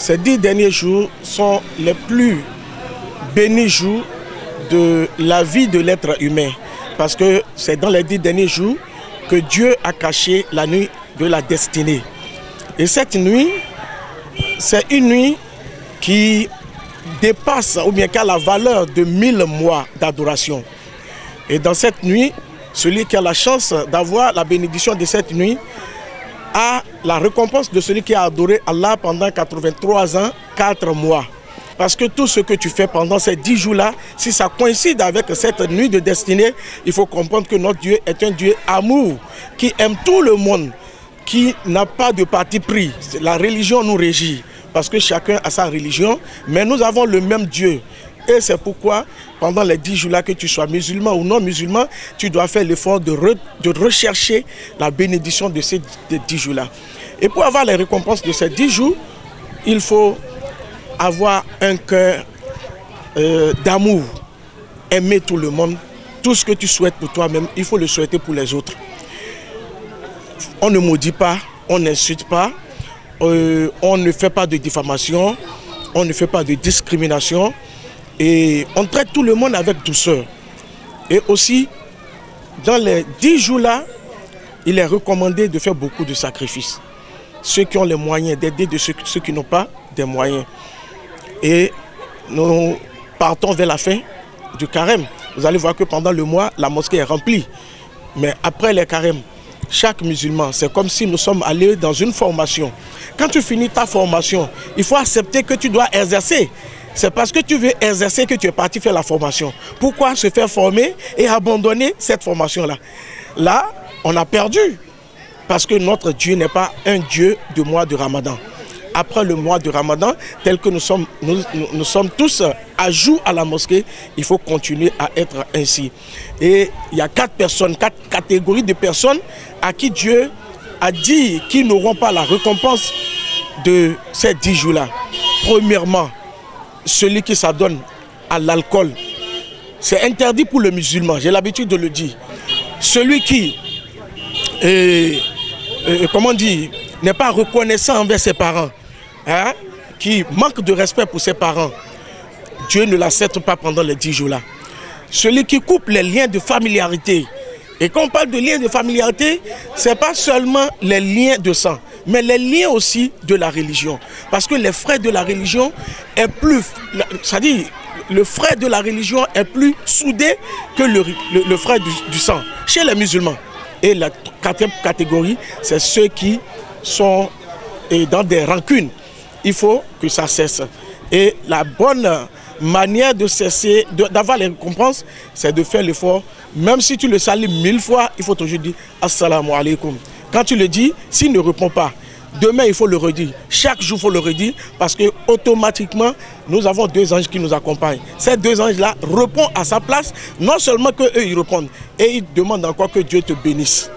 Ces 10 derniers jours sont les plus bénis jours de la vie de l'être humain. Parce que c'est dans les 10 derniers jours que Dieu a caché la nuit de la destinée. Et cette nuit, c'est une nuit qui dépasse ou bien qui a la valeur de 1000 mois d'adoration. Et dans cette nuit, celui qui a la chance d'avoir la bénédiction de cette nuit a la récompense de celui qui a adoré Allah pendant 83 ans, 4 mois. Parce que tout ce que tu fais pendant ces 10 jours-là, si ça coïncide avec cette nuit de destinée, il faut comprendre que notre Dieu est un Dieu amour, qui aime tout le monde, qui n'a pas de parti pris. La religion nous régit, parce que chacun a sa religion, mais nous avons le même Dieu. Et c'est pourquoi, pendant les 10 jours-là, que tu sois musulman ou non musulman, tu dois faire l'effort de rechercher la bénédiction de ces 10 jours-là. Et pour avoir les récompenses de ces 10 jours, il faut avoir un cœur d'amour, aimer tout le monde, tout ce que tu souhaites pour toi-même, il faut le souhaiter pour les autres. On ne maudit pas, on n'insulte pas, on ne fait pas de diffamation, on ne fait pas de discrimination et on traite tout le monde avec douceur. Et aussi, dans les 10 jours-là, il est recommandé de faire beaucoup de sacrifices. Ceux qui ont les moyens d'aider ceux qui n'ont pas des moyens. Et nous partons vers la fin du carême. Vous allez voir que pendant le mois, la mosquée est remplie. Mais après les carèmes, chaque musulman, c'est comme si nous sommes allés dans une formation. Quand tu finis ta formation, il faut accepter que tu dois exercer. C'est parce que tu veux exercer que tu es parti faire la formation. Pourquoi se faire former et abandonner cette formation-là? Là, on a perdu. Parce que notre Dieu n'est pas un Dieu du mois de Ramadan. Après le mois de Ramadan, tel que nous sommes tous à jour à la mosquée, il faut continuer à être ainsi. Et il y a 4 catégories de personnes à qui Dieu a dit qu'ils n'auront pas la récompense de ces 10 jours-là. Premièrement, celui qui s'adonne à l'alcool. C'est interdit pour le musulman, j'ai l'habitude de le dire. Celui qui, comment dire, n'est pas reconnaissant envers ses parents, hein, qui manque de respect pour ses parents, Dieu ne l'accepte pas pendant les 10 jours-là. Celui qui coupe les liens de familiarité. Et quand on parle de liens de familiarité, ce n'est pas seulement les liens de sang, mais les liens aussi de la religion. Parce que les frères de la religion est plus, c'est-à-dire le frère de la religion est plus soudé que le frère du sang, chez les musulmans. Et la 4e catégorie, c'est ceux qui sont dans des rancunes. Il faut que ça cesse. Et la bonne manière de cesser, d'avoir les récompenses, c'est de faire l'effort. Même si tu le salues 1000 fois, il faut toujours dire Assalamu alaikum. Quand tu le dis, s'il ne répond pas, demain il faut le redire. Chaque jour il faut le redire parce que automatiquement nous avons 2 anges qui nous accompagnent. Ces 2 anges-là répondent à sa place, non seulement qu'eux ils répondent, et ils demandent encore que Dieu te bénisse.